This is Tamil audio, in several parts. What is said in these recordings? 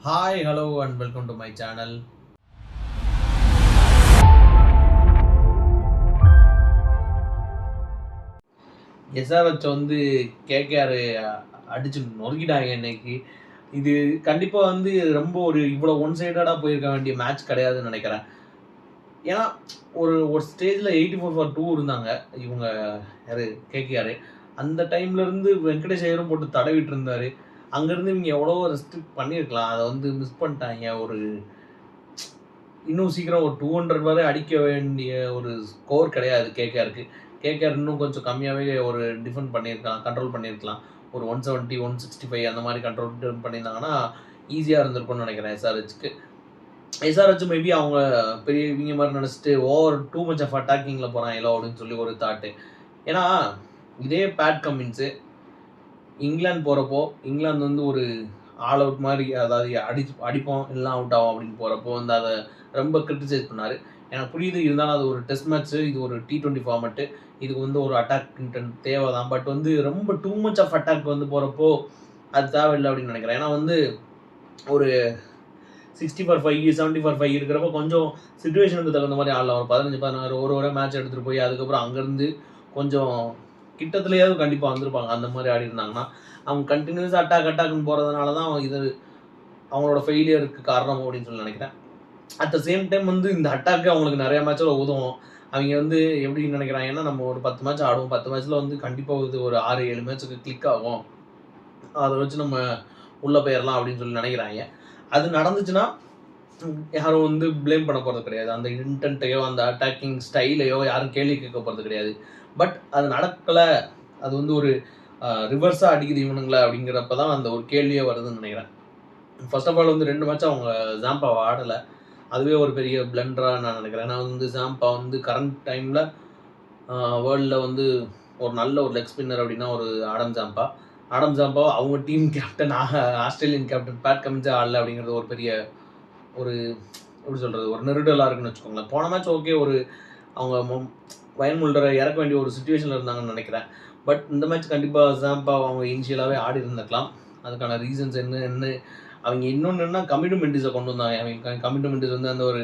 Hi, hello, and welcome to my channel. SRH வந்து கேகேஆர் அடிச்சு நொறுக்கிட்டாங்க இன்னைக்கு. இது கண்டிப்பா வந்து ரொம்ப ஒரு இவ்வளோ ஒன் சைடடா போயிருக்க வேண்டிய மேட்ச் கிடையாதுன்னு நினைக்கிறேன். ஏன்னா ஒரு ஒரு ஸ்டேஜ்ல 84 ஃபார் 2 இருந்தாங்க இவங்க யாரு கேகேஆர். அந்த டைம்ல இருந்து வெங்கடேஷ் ஐயரும் போட்டு தடவிட்டு இருந்தாரு. அங்கேருந்து இவங்க எவ்வளவோ ரெஸ்ட்ரிக்ட் பண்ணியிருக்கலாம். அதை வந்து மிஸ் பண்ணிட்டாங்க. இன்னும் சீக்கிரம் ஒரு 200 வரை அடிக்க வேண்டிய ஒரு ஸ்கோர் கிடையாது கேகேஆருக்கு. கேகேஆர் இன்னும் கொஞ்சம் கம்மியாவே ஒரு டிஃபெண்ட் பண்ணியிருக்கலாம், கண்ட்ரோல் பண்ணியிருக்கலாம். ஒரு 170, 165 அந்த மாதிரி கண்ட்ரோல் பண்ணியிருந்தாங்கன்னா ஈஸியாக இருந்திருக்கும்னு நினைக்கிறேன் எஸ்ஆர்ஹெச்க்கு. எஸ்ஆர்ஹெச் மேபி அவங்க பெரிய இவங்க மாதிரி நினச்சிட்டு ஓவர் டூ மச் ஆஃப் அட்டாக்கிங்கில் போகிறாங்களோ அப்படின்னு சொல்லி ஒரு தாட்டு. ஏன்னா இதே பேட் கமின்ஸு இங்கிலாந்து போகிறப்போ இங்கிலாந்து வந்து ஒரு ஆல் அவுட் மாதிரி, அதாவது அடிப்போம் எல்லாம் அவுட் ஆகும் அப்படின்னு போகிறப்போ வந்து அதை ரொம்ப கிரிட்டிசைஸ் பண்ணார். எனக்கு புரியுது, இருந்தாலும் அது ஒரு டெஸ்ட் மேட்ச்சு, இது ஒரு T20 ஃபார்மெட்டு, இதுக்கு வந்து ஒரு அட்டாக் இன்டென்ட் தேவை தான். பட் வந்து ரொம்ப டூ மச் ஆஃப் அட்டாக் வந்து போகிறப்போ அது தேவையில்லை அப்படின்னு நினைக்கிறேன். ஏன்னா வந்து ஒரு 60 ஃபார் 5 70 ஃபார் 5 இருக்கிறப்ப கொஞ்சம் சுச்சுவேஷனுக்கு தகுந்த மாதிரி ஆடலாம். ஒரு 15 16 ஒரு மேட்ச் எடுத்துகிட்டு போய் அதுக்கப்புறம் அங்கேருந்து கொஞ்சம் கிட்டத்துலையாவது கண்டிப்பாக வந்திருப்பாங்க. அந்த மாதிரி ஆடி இருந்தாங்கன்னா அவங்க கண்டினியூஸாக அட்டாக்னு போகிறதுனால தான் இது அவங்களோட ஃபெயிலியருக்கு காரணம் அப்படின்னு சொல்லி நினைக்கிறேன். அட் த சேம் டைம் வந்து இந்த அட்டாக்கு அவங்களுக்கு நிறைய மேட்ச்சில் உதவும். அவங்க வந்து எப்படி நினைக்கிறாங்கன்னா, நம்ம ஒரு 10 மேட்ச் ஆடுவோம், 10 மேட்ச்சில் வந்து கண்டிப்பாக வந்து ஒரு 6 7 மேட்ச்சுக்கு கிளிக் ஆகும், அதை வச்சு நம்ம உள்ளே போயிடலாம் அப்படின்னு சொல்லி நினைக்கிறாங்க. அது நடந்துச்சுன்னா யாரும் வந்து ப்ளேம் பண்ண போகிறது கிடையாது. அந்த இன்டென்ட்டையோ அந்த அட்டாக்கிங் ஸ்டைலையோ யாரும் கேள்வி கேட்க போகிறது கிடையாது. பட் அது நடக்கலை, அது வந்து ஒரு ரிவர்ஸாக அடிக்குது இவனுங்களா அப்படிங்கிறப்ப தான் அந்த ஒரு கேள்வியே வருதுன்னு நினைக்கிறேன். ஃபர்ஸ்ட் ஆஃப் ஆல் வந்து 2 மேட்ச் அவங்க ஜாம்பாவை ஆடலை. அதுவே ஒரு பெரிய பிளண்டராக நான் நினைக்கிறேன். ஏன்னா வந்து ஜாம்பா வந்து கரண்ட் டைமில் வேர்ல்டில் வந்து ஒரு நல்ல ஒரு லெக் ஸ்பின்னர் அப்படின்னா ஒரு ஆடம் ஜாம்பா அவங்க team captain Australian captain Pat கமின்ஸே ஆடல அப்படிங்கிறது ஒரு பெரிய ஒரு எப்படி சொல்கிறது, ஒரு நெருடலாக இருக்குன்னு வச்சுக்கோங்களேன். போன மேட்ச் ஓகே, ஒரு அவங்க வயன் முல்டரை இறக்க வேண்டிய ஒரு சுச்சுவேஷனில் இருந்தாங்கன்னு நினைக்கிறேன். பட் இந்த மேட்ச் கண்டிப்பாக ஜாம்பா அவங்க இனிஷியலாகவே ஆடி இருந்திருக்கலாம். அதுக்கான ரீசன்ஸ் என்ன அவங்க இன்னொன்று என்ன கமிட்மெண்ட்ஸை கொண்டு வந்தாங்க. அவங்க கமிட்மெண்ட்ஸ் வந்து அந்த ஒரு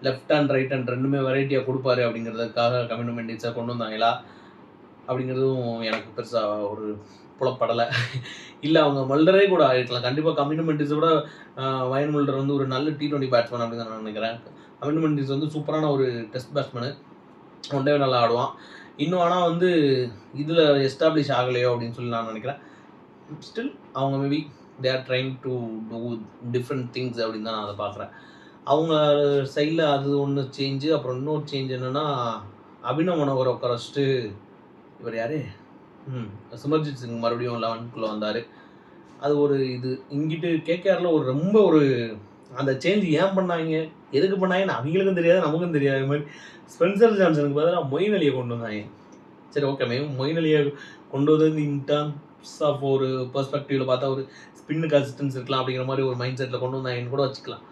லெஃப்ட் ஹேண்ட் ரைட் ஹேண்ட் ரெண்டுமே வெரைட்டியாக கொடுப்பாரு அப்படிங்கிறதுக்காக கமிட்மெண்ட்ஸை கொண்டு வந்தாங்களா அப்படிங்கிறதும் எனக்கு பெருசாக ஒரு புலப்படலை. இல்லை அவங்க மல்டரே கூட ஆகிருக்கலாம். கண்டிப்பாக கமிட்மெண்ட்ஸை விட வயன் முல்டர் வந்து ஒரு நல்ல T20 பேட்ஸ்மேன் அப்படின்னு நான் நினைக்கிறேன். கமிட்மெண்ட்ஸ் வந்து சூப்பரான ஒரு டெஸ்ட் பேட்ஸ்மேனு, ஒன் டே நல்லா ஆடுவான். இன்னும் ஆனால் வந்து இதில் எஸ்டாப்ளிஷ் ஆகலையோ அப்படின்னு சொல்லி நான் நினைக்கிறேன். ஸ்டில் அவங்க maybe they are trying to do different things அப்படின்னு தான் நான் அதை பார்க்குறேன். அவங்க சைடில் அது ஒன்று சேஞ்சு. அப்புறம் இன்னொரு சேஞ்ச் என்னென்னா, அபினவ் மனோகரை உட்கார வச்சுட்டு இவர் யார் சிமர்ஜித் சிங் மறுபடியும் 11க்குள்ளே வந்தார். அது ஒரு இது இங்கிட்டு கேகேஆரில் ஒரு ரொம்ப ஒரு அந்த சேஞ்ச் ஏன் பண்ணாங்க, எதுக்கு பண்ணாங்கன்னு அவங்களுக்கும் தெரியாது, நமக்கும் தெரியாது. இது மாதிரி ஸ்பென்சர் ஜான்சனுக்கு பதிலாக மொயின் அலியை கொண்டு வந்தாங்க. சரி, ஓகே, மொயின் அலியை கொண்டு வந்து இன் டர்ம்ஸ் ஆஃப் ஒரு பெர்ஸ்பெக்டிவில் பார்த்தா ஒரு ஸ்பின்னுக்கு அசிஸ்டன்ஸ் இருக்கலாம் அப்படிங்கிற மாதிரி ஒரு மைண்ட் செட்டில் கொண்டு வந்தாங்கன்னு கூட வச்சுக்கலாம்.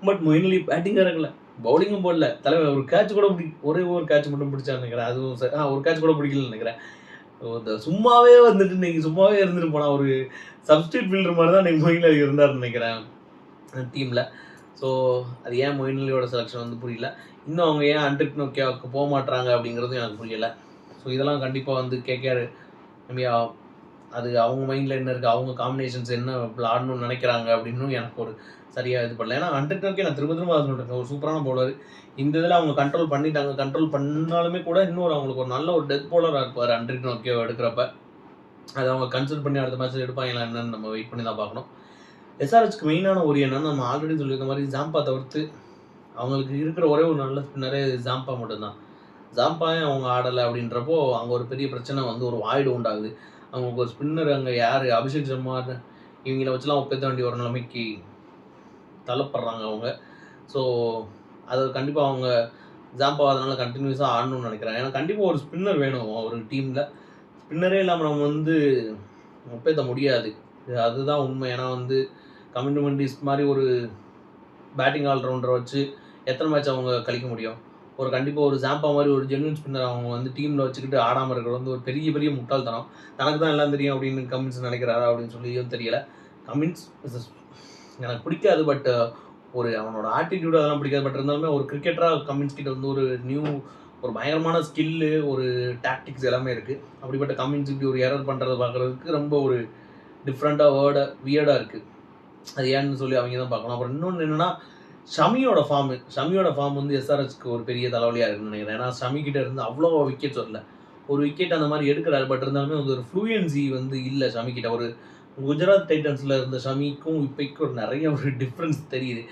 பட் மொயின் அலி பேட்டிங்காக இருக்கல, பவுலிங்கும் போடல. தலைவர் ஒரு கேட்ச் கூட ஒரே ஒரு கேட்ச் மட்டும் பிடிச்சான்னு நினைக்கிறேன். அதுவும் ஒரு கேட்ச் கூட பிடிக்கலன்னு நினைக்கிறேன். சும்மாவே வந்துட்டு இன்னைக்கு சும்மாவே இருந்துட்டு போனால் ஒரு சப்ஸ்டியூட் ஃபீல்டர் மாதிரி தான் இன்னைக்கு மொயின் அலி இருந்தார்னு நினைக்கிறேன் டீமில். ஸோ அது ஏன் மொயின் அலியோட செலெக்ஷன் வந்து புரியல. இன்னும் அவங்க ஏன் அண்ட்ரிக் நோக்கியாவுக்கு போக மாட்டுறாங்க அப்படிங்கிறதும் எனக்கு புரியலை. ஸோ இதெல்லாம் கண்டிப்பாக வந்து கேகேஆர் மேபி அது அவங்க மைண்டில் என்ன இருக்குது, அவங்க காம்பினேஷன்ஸ் என்ன ஆடணும்னு நினைக்கிறாங்க அப்படின்னு எனக்கு ஒரு சரியாக இது பண்ணல. ஏன்னா அண்ட்ரிக் நோக்கியா நான் திரும்ப அதை சொல்கிறேன், ஒரு சூப்பரான பவுலர். இந்த இதில் அவங்க கண்ட்ரோல் பண்ணிட்டாங்க. கண்ட்ரோல் பண்ணாலுமே கூட இன்னொரு அவங்களுக்கு ஒரு நல்ல ஒரு டெத் பவுலராக இருப்பார் அண்ட்ரிக் நோக்கியாவை எடுக்கிறப்ப. அதை அவங்க கன்சிடர் பண்ணி அடுத்த மேட்ச்சில் எடுப்பாங்களா என்னன்னு நம்ம வெயிட் பண்ணி தான் பார்க்கணும். எஸ்ஆர்ஹெச்க்கு மெயினான ஒரு என்னன்னா, நம்ம ஆல்ரெடி சொல்லியிருந்த மாதிரி ஜாம்பா தவிர்த்து அவங்களுக்கு இருக்கிற ஒரே ஒரு நல்ல ஸ்பின்னரே ஜாம்பா மட்டும்தான். ஜாம்பாயே அவங்க ஆடலை அப்படின்றப்போ அங்கே ஒரு பெரிய பிரச்சனை வந்து ஒரு வாய்டு உண்டாகுது. அவங்களுக்கு ஒரு ஸ்பின்னர் அங்கே யார், அபிஷேக் சர்மா இவங்கள வச்சுலாம் ஒப்பேற்ற வேண்டிய ஒரு நிலைமைக்கு தள்ளப்படுறாங்க அவங்க. ஸோ அது கண்டிப்பாக அவங்க ஜாம்பா அதனால் கண்டினியூஸாக ஆடணும்னு நினைக்கிறேன். ஏன்னா கண்டிப்பாக ஒரு ஸ்பின்னர் வேணும் ஒரு டீமில். ஸ்பின்னரே இல்லாமல் நம்ம வந்து ஒப்பேற்ற முடியாது, அதுதான் உண்மை. ஏன்னா வந்து கமிட்மெண்ட்ஸ் மாதிரி ஒரு பேட்டிங் ஆல்ரவுண்டரை வச்சு எத்தனை மேட்ச் அவங்க கழிக்க முடியும்? ஒரு கண்டிப்பாக ஒரு ஜாம்பா மாதிரி ஒரு ஜென்யூன் ஸ்பின்னர் அவங்க வந்து டீமில் வச்சுக்கிட்டு ஆடாமல் இருக்கிறது வந்து ஒரு பெரிய பெரிய முட்டாள்தனம். தனக்கு தான் எல்லாம் தெரியும் அப்படின்னு கமின்ஸ் நினைக்கிறாரா அப்படின்னு சொல்லியும் தெரியலை. கமின்ஸ் இஸ் எனக்கு பிடிக்காது. பட் ஒரு அவனோட ஆட்டிடியூட் அதெல்லாம் பிடிக்காது. பட் இருந்தாலுமே ஒரு கிரிக்கெட்டராக கமின்ஸ் கிட்ட வந்து ஒரு பயங்கரமான ஸ்கில்லு, ஒரு டாக்டிக்ஸ் எல்லாமே இருக்குது. அப்படிப்பட்ட கமின்ஸ் இப்படி ஒரு எரர் பண்ணுறத பார்க்குறதுக்கு ரொம்ப ஒரு டிஃப்ரெண்ட்டாக வியர்டாக இருக்குது. அது ஏன்னு சொல்லி அவங்க தான் பார்க்கணும். அப்புறம் இன்னொன்று என்னென்னா, ஷமியோட ஃபார்ம் வந்து எஸ்ஆர்ஹெச்க்கு ஒரு பெரிய தலைவலியாக இருக்குன்னு நினைக்கிறேன். ஏன்னா ஷமி கிட்ட இருந்து அவ்வளோ விக்கெட்ஸ் வரல. ஒரு விக்கெட் அந்த மாதிரி எடுக்கிறாரு. பட் இருந்தாலுமே வந்து ஒரு ஃப்ளூயன்சி வந்து இல்லை ஷமி கிட்ட. ஒரு குஜராத் டைட்டன்ஸில் இருந்த ஷமிக்கும் இப்போக்கும் ஒரு நிறைய ஒரு டிஃப்ரென்ஸ் தெரியுது.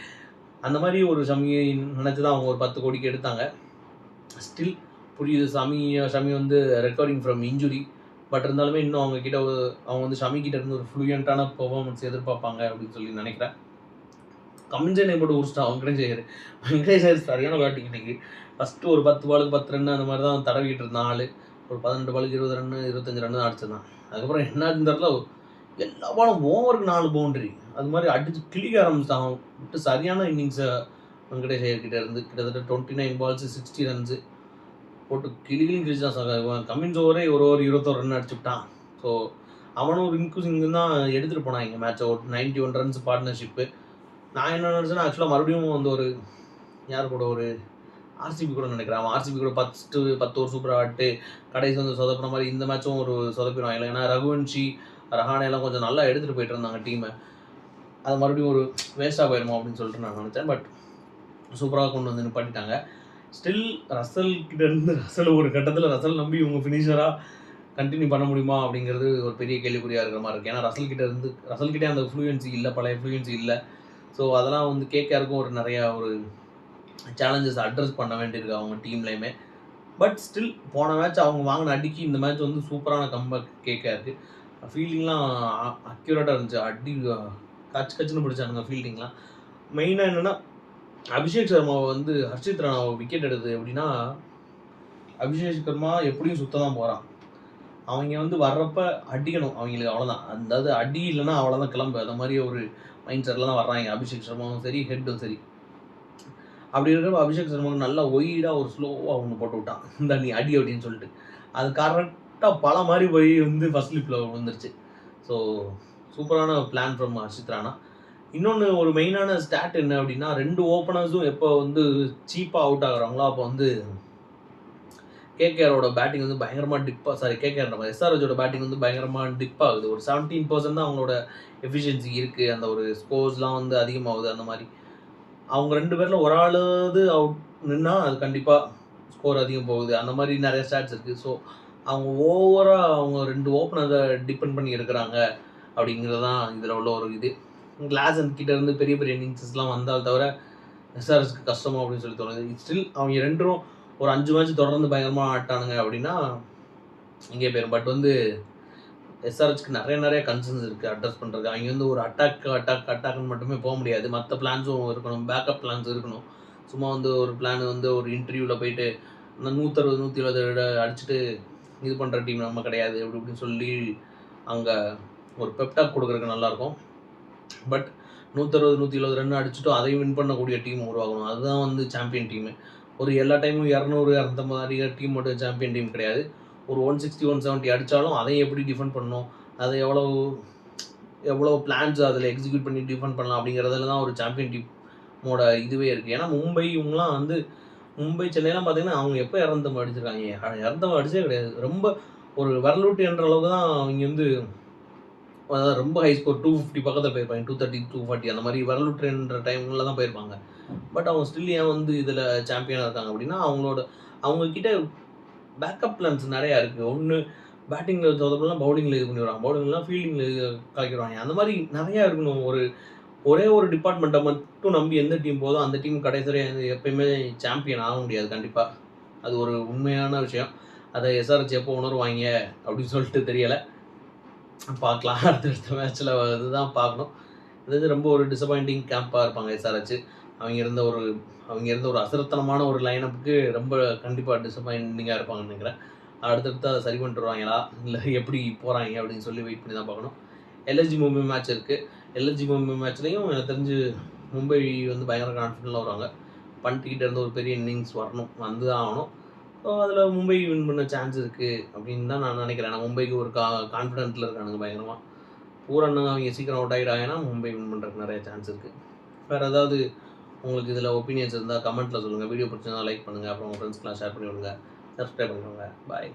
அந்த மாதிரி ஒரு ஷமியை நினச்சி தான் அவங்க ஒரு 10 கோடிக்கு எடுத்தாங்க. ஸ்டில் புரியுது, ஷமி வந்து ரெக்கவரிங் ஃப்ரம் இன்ஜுரி. பட் இருந்தாலுமே இன்னும் அவங்க வந்து ஷமி கிட்ட இருந்து ஒரு ஃப்ளூயண்ட்டான பெர்ஃபார்மன்ஸ் எதிர்பார்ப்பாங்க அப்படின்னு சொல்லி நினைக்கிறேன். கமின்ஸே போட்டு உடிச்சிட்டான் வெங்கடேஷ் சரியான பேட்டிங் இன்னைக்கு. ஃபஸ்ட்டு ஒரு 10 பாலுக்கு 10 ரன் அந்த மாதிரி தான் தடவிக்கிட்டு இருந்தான் ஆள். ஒரு 18 பாலுக்கு 20 ரன் 25 ரன் தான் அடிச்சிருந்தான். அதுக்கப்புறம் என்னாச்சுன்னு தெரில, எல்லா பாலும் ஓவருக்கு 4 பவுண்டரி அது மாதிரி அடித்து கிளிக்க ஆரம்பிச்சிட்டான். விட்டு சரியான இன்னிங்ஸை வெங்கடேஷ் ஐயர்கிட்ட இருந்து கிட்டத்தட்ட 29 பால்ஸ் 60 ரன்ஸு போட்டு கிழிச்சான். கமின்ஸ் ஓவரே ஒரு ஓவர் 21 ரன் அடிச்சுட்டான். ஸோ அவனும் ரிங்கு சிங்கும் தான் எடுத்துகிட்டு போனான் இங்கே மேட்சை. ஒரு 91 ரன்ஸ் பார்ட்னர்ஷிப்பு. நான் என்ன நினச்சேன்னா, ஆக்சுவலாக மறுபடியும் வந்து ஒரு யார் கூட ஒரு ஆர்சிபி கூட நினைக்கிறேன். அவன் ஆர்சிபி கூட 10 ஓவர் சூப்பராக ஆட்டு கடைசி வந்து சொதப்பின மாதிரி இந்த மேட்சும் ஒரு சொதப்பிடுவாங்க. ஏன்னா ரகுவன்ஷி ரஹானேலாம் கொஞ்சம் நல்லா எடுத்துகிட்டு போயிட்டு இருந்தாங்க டீமை. அது மறுபடியும் ஒரு வேஸ்ட்டாக போயிடுமோ அப்படின்னு சொல்லிட்டு நான் நினச்சேன். பட் சூப்பராக கொண்டு வந்து நிப்பாட்டிட்டாங்க. ஸ்டில் ரசல் ஒரு கட்டத்தில் ரசல் நம்பி இவங்க ஃபினிஷராக கண்டினியூ பண்ண முடியுமா அப்படிங்கிறது ஒரு பெரிய கேள்விக்குறியாக இருக்கிற மாதிரி இருக்குது. ஏன்னா ரசல்கிட்டே அந்த ஃப்ளூயன்சி இல்லை, பழைய ஃப்ளூயன்சி இல்லை. ஸோ அதெல்லாம் வந்து கேகேஆருக்கும் ஒரு நிறையா ஒரு சேலஞ்சஸ் அட்ரஸ் பண்ண வேண்டியிருக்கு அவங்க டீம்லேயுமே. பட் ஸ்டில் போன மேட்ச் அவங்க வாங்கின அடிக்கு இந்த மேட்ச் வந்து சூப்பரான கம்பேக் கேகேஆருக்கு. ஃபீல்டிங்லாம் அக்யூரேட்டாக இருந்துச்சு. அடி கச்சுன்னு பிடிச்சானுங்க ஃபீல்டிங்லாம். மெயினாக என்னென்னா, அபிஷேக் சர்மாவை வந்து ஹர்ஷித் ராணாவை விக்கெட் எடுக்குது எப்படின்னா, அபிஷேக் சர்மா எப்படியும் சுத்த தான் போகிறான். அவங்க வந்து வர்றப்ப அடிக்கணும் அவங்களுக்கு, அவ்வளோதான். அதாவது அடி இல்லைன்னா அவ்வளோதான் கிளம்பு, அந்த மாதிரி ஒரு மைண்ட் செட்டில் தான் வர்றாங்க அபிஷேக் சர்மாவும் சரி, ஹெட்டும் சரி. அப்படி இருக்கிறப்ப அபிஷேக் சர்மாவுக்கு நல்லா ஒய்டாக ஒரு ஸ்லோவாக ஒன்று போட்டு விட்டான், இந்த நீ அடி அப்படின்னு சொல்லிட்டு. அது கரெக்டாக பல மாதிரி போய் வந்து ஃபர்ஸ்ட் ஸ்லிப்பில் வந்துருச்சு. ஸோ சூப்பரான பிளான் ஃப்ரம் ஹர்ஷித் ராணா. இன்னொன்று ஒரு மெயினான ஸ்டாட் என்ன அப்படின்னா, 2 ஓப்பனர்ஸும் எப்போ வந்து சீப்பாக அவுட் ஆகுறாங்களோ அப்போ வந்து கேகேஆரோட பேட்டிங் வந்து பயங்கரமாக எஸ்ஆர்ஹெச்சோட பேட்டிங் வந்து பயங்கரமாக டிப் ஆகுது. ஒரு 17% தான் அவங்களோட எஃபிஷியன்சி இருக்குது. அந்த ஒரு ஸ்கோர்ஸ்லாம் வந்து அதிகமாகுது. அந்த மாதிரி அவங்க 2 பேரில் ஒரு ஆளாவது அவுட் நின்னா அது கண்டிப்பாக ஸ்கோர் அதிகம் போகுது. அந்த மாதிரி நிறைய ஸ்டாட்ஸ் இருக்குது. ஸோ அவங்க ஓவராக அவங்க 2 ஓப்பனரை டிபெண்ட் பண்ணி இருக்கிறாங்க அப்படிங்கிறது தான் இதில் உள்ள ஒரு இது. கிளாசன் கிட்ட இருந்து பெரிய பெரிய இன்னிங்ஸஸ்லாம் வந்தால் தவிர எஸ்ஆர்ஹெச்க்கு கஷ்டமோ அப்படின்னு சொல்லி தோணுது. ஸ்டில் அவங்க 2ம் ஒரு 5 மேட்ச் தொடர்ந்து பயங்கரமாக ஆட்டானுங்க அப்படின்னா இங்கே போயிடும். பட் வந்து எஸ்ஆர்ஹெச்க்கு நிறைய கன்சர்ன்ஸ் இருக்குது அட்ரஸ் பண்ணுறது. அவங்க வந்து ஒரு அட்டாக்னு மட்டுமே போக முடியாது. மற்ற பிளான்ஸும் இருக்கணும், பேக்கப் பிளான்ஸ் இருக்கணும். சும்மா வந்து ஒரு பிளான் வந்து ஒரு இன்டர்வியூவில் போயிட்டு இந்த 160 170 அடிச்சுட்டு இது பண்ணுற டீம் நம்ம கிடையாது அப்படி இப்படின்னு சொல்லி அங்கே ஒரு பெப்டாக் கொடுக்குறதுக்கு நல்லாயிருக்கும். பட் 160 170 ரன் அடிச்சுட்டும் அதையும் வின் பண்ணக்கூடிய டீம் உருவாகணும். அதுதான் வந்து சாம்பியன் டீமு. ஒரு எல்லா டைமும் 200 அந்த மாதிரி டீம் மட்டும் சாம்பியன் டீம் கிடையாது. ஒரு 160 170 அடித்தாலும் அதையும் எப்படி டிஃபெண்ட் பண்ணணும், அதை எவ்வளோ பிளான்ஸ் அதில் எக்ஸிக்யூட் பண்ணி டிஃபெண்ட் பண்ணலாம் அப்படிங்கிறதுல தான் ஒரு சாம்பியன் டீமோட இதுவே இருக்குது. ஏன்னா இவங்களாம் வந்து சென்னையெல்லாம் பார்த்தீங்கன்னா அவங்க எப்போ இறந்தம் அடிச்சிருக்காங்க, இறந்தம் அடிச்சே கிடையாது. ரொம்ப ஒரு வரலூட்டு என்ற அளவுக்கு தான் அவங்க வந்து அதாவது ரொம்ப ஹை ஸ்கோர் 250 பக்கத்தில் போயிருப்பாங்க, 230 240 அந்த மாதிரி வரலூட்டுன்ற டைமில் தான் போயிருப்பாங்க. பட் அவங்க ஸ்டில் ஏன் வந்து இதில் சாம்பியனாக இருக்காங்க அப்படின்னா அவங்கக்கிட்ட பேக்கப் பிளான்ஸ் நிறையா இருக்குது. ஒன்று பேட்டிங்கில் சொதப்பலாம், பவுலிங்கில் இது பண்ணிடுவாங்க, பவுலிங்லாம் ஃபீல்டிங்கில் கலக்கிடுவாங்க. அந்த மாதிரி நிறையா இருக்கணும். ஒரே ஒரு டிபார்ட்மெண்ட்டை மட்டும் நம்பி எந்த டீம் போதோ அந்த டீம் கடைசியாக எப்பயுமே சாம்பியன் ஆக முடியாது கண்டிப்பாக. அது ஒரு உண்மையான விஷயம். அதை எஸ்ஆர்ஹெச் எப்போ உணர்வாங்க அப்படின்னு சொல்லிட்டு தெரியலை. பார்க்கலாம், அடுத்தடுத்த மேட்ச்சில் இதுதான் பார்க்கணும். இது ரொம்ப ஒரு டிசப்பாயிண்டிங் கேம்ப்பாக இருப்பாங்க எஸ்ஆர்ஹெச். அவங்க இருந்த ஒரு அசரத்தனமான ஒரு லைனப்புக்கு ரொம்ப கண்டிப்பாக டிசப்பாயிண்டிங்காக இருப்பாங்கன்னு நினைக்கிறேன். அடுத்தடுத்து அதை சரி பண்ணிட்டு வருவாங்களா இல்லை எப்படி போகிறாங்க அப்படின்னு சொல்லி வெயிட் பண்ணி தான் பார்க்கணும். எல்எஸ்ஜி மும்பை மேட்ச் இருக்குது. எல்எஸ்ஜி மும்பை மேட்ச்லேயும் எனக்கு தெரிஞ்சு மும்பை வந்து பயங்கர கான்ஃபிடென்ட்டாக வருவாங்க. பண்ணிக்கிட்ட இருந்து ஒரு பெரிய இன்னிங்ஸ் வந்து தான் ஆகணும். ஸோ அதில் மும்பை வின் பண்ண சான்ஸ் இருக்குது அப்படின்னு தான் நான் நினைக்கிறேன். நான் மும்பைக்கு ஒரு கான்ஃபிடென்ட்டில் இருக்கானுங்க பயங்கரமாக. பூரன் அவங்க சீக்கிரம் அவுட் ஆகிட்டாங்கன்னா மும்பை வின் பண்ணுறதுக்கு நிறைய சான்ஸ் இருக்குது. வேறு ஏதாவது உங்களுக்கு இதில் ஒப்பீனியன்ஸ் இருந்தால் கமெண்ட்டில் சொல்லுங்கள். வீடியோ பிடிச்சிருந்தா லைக் பண்ணுங்கள். அப்புறம் உங்கள் ஃப்ரெண்ட்ஸ்க்கெலாம் ஷேர் பண்ணி விடுங்க. சப்ஸ்கிரைப் பண்ணிவிடுங்க. பாய்.